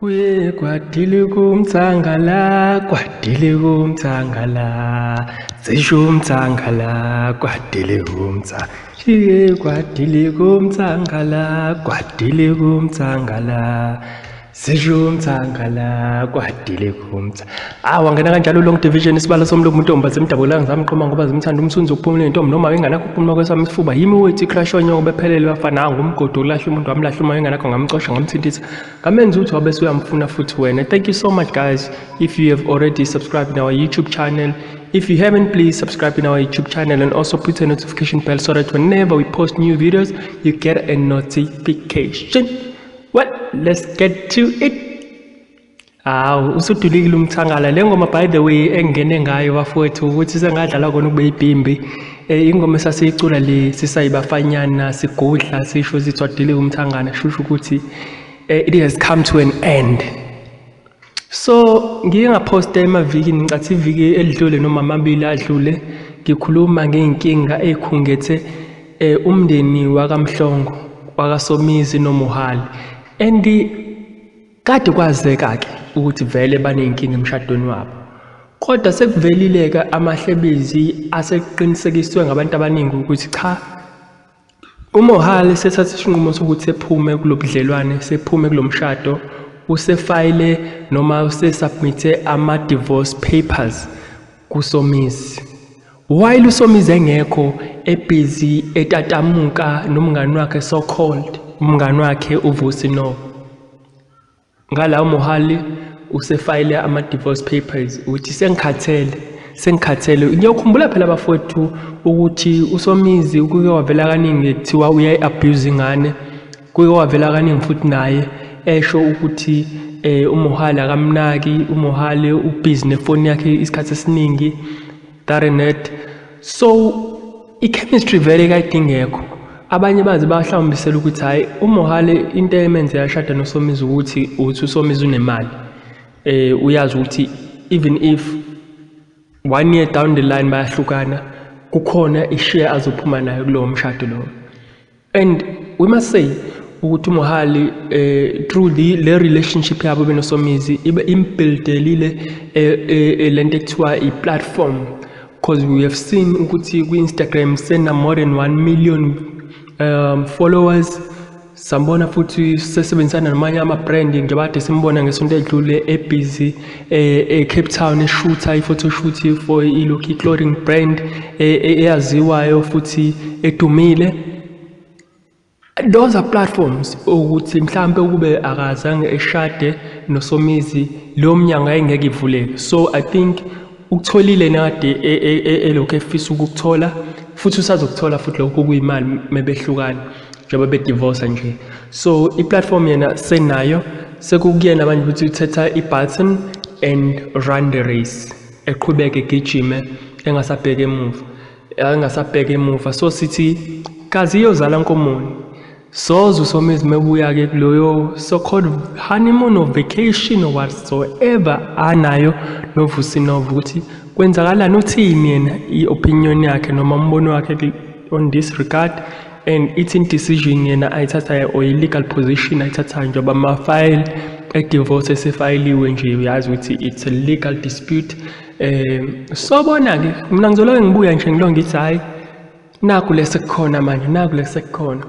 Kuye kwadile kumthangala, kwadile kumthangala, zisho umthangala, kwadile kumthangala. Shiye kwadile kumthangala, kwadile kumthangala, zisho umthangala, kwadile kumthangala. Wangena kanjalo long division isibalo somlomo intombi azimdabula ngizamqoma ngoba zimthanda umsunzi ukuphumula intombi noma enganakho ukuphumula kwesami isifuba yimi wethi crash onyoko bephelele bafana ngumgodo ulahla umuntu wamlahla uma enganakho ngamxosha ngamthintisa ngamenza ukuthi wabe uyamfuna futhi wena. Thank you so much guys. If you have already subscribed in our YouTube channel, if you haven't, please subscribe in our YouTube channel and also put a notification bell so that whenever we post new videos you get a notification. Well, let's get to it. Usudulile umthangala le ngoma by the way engene ngayo bafowethu ukuthi sengadlala kona kube ibhimbi ingoma esasiyicula le sisayibafanyana sigudla sisho sithi wadile umthangana shushu ukuthi it has come to an end. So ngike ngaposta emaviki ngicathi iviki elidlule noma amabili adlule ngikhuluma ngeenkinga ezikhungethe umndeni wakaMhlongo wakaSomizi noMohali and kade kwazeka ke ukuthi vele banenkinga emshadweni wabo kodwa sekuvelileka amahlebezi aseqinisekiswe ngabantu abaningi ukuthi cha uMohali sethatha isinqumo sokuthi sephume kulobudlelwane sephume kulomshado usefile noma usesubmite ama divorce papers kuSomizi while uSomizi engekho ebusy etatamuka nomngani wakhe so called umngani wakhe uVusinovo ngala uMohali usefile ama divorce papers uthi sengikhathele ngiyakhumbula phela bafowethu ukuthi uSomizi kuke wavela kaningi kuthiwa uyayiabuse ingane kuke wavela kaningi futhi naye esho ukuthi uMohali akamnaki uMohali ubusy nefoni yakhe isikhathi esiningi Darnet. So ichemistry vele kayidingekho abanye bazi bahlawumbisela ukuthi hayi uMohali into emenze yashada noSomizi ukuthi uSomizi unemali uyazi ukuthi even if 1 year down the line bayahlukana kukhona ishare azophuma nayo kulowo mshado lo. And we must say ukuthi uMohali through the relationship yabo benoSomizi ibe imbuildelile lento ekuthiwa i-platform because we have seen ukuthi ku-Instagram sena more than 1 million followers. Sambona futhi sesebenzisana namanye ama-brand njengoba kade simbona ngesonto edlule ebusy eCape Town eshoota i-photoshoot for iLucky clothing brand eyaziwayo futhi edumile. Those are platforms ukuthi mhlambe ukube akazange eshade noSomizi lo mnyango ayengeke ivuleke. So I think ukutholile nade elokho efisa ukuthola futhi usazokuthola futhi lokho kuyimali mebehlukana njengoba bedivorce nje. So i-platform yena senayo sekukuyena manje ukuthi uthetha i-button and run the race eqhubeke egijime engasabheke emuva. So sithi kazi iyozala nkomoni soze uSomizi mebuya ke kuloyo so called honeymoon or vacation or whatsoever anayo noVusinovo ukuthi kwenzakalani uthini yena i-opinion yakhe noma umbono wakhe on this regard and it's in decision yena ayithatha or legal position ayithatha njengoba ama-file e-divorce esefayiliwe nje uyazi ukuthi it's a legal dispute. So bona ke mina ngizoloke ngibuya nje ngilo ngithi hayi naku lesekukhona manje naku lesekukhona.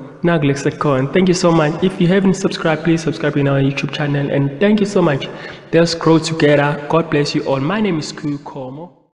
Thank you so much. If you haven't subscribed, please subscribe in our YouTube channel and thank you so much. Let's grow together. God bless you all. My name is Kukomo.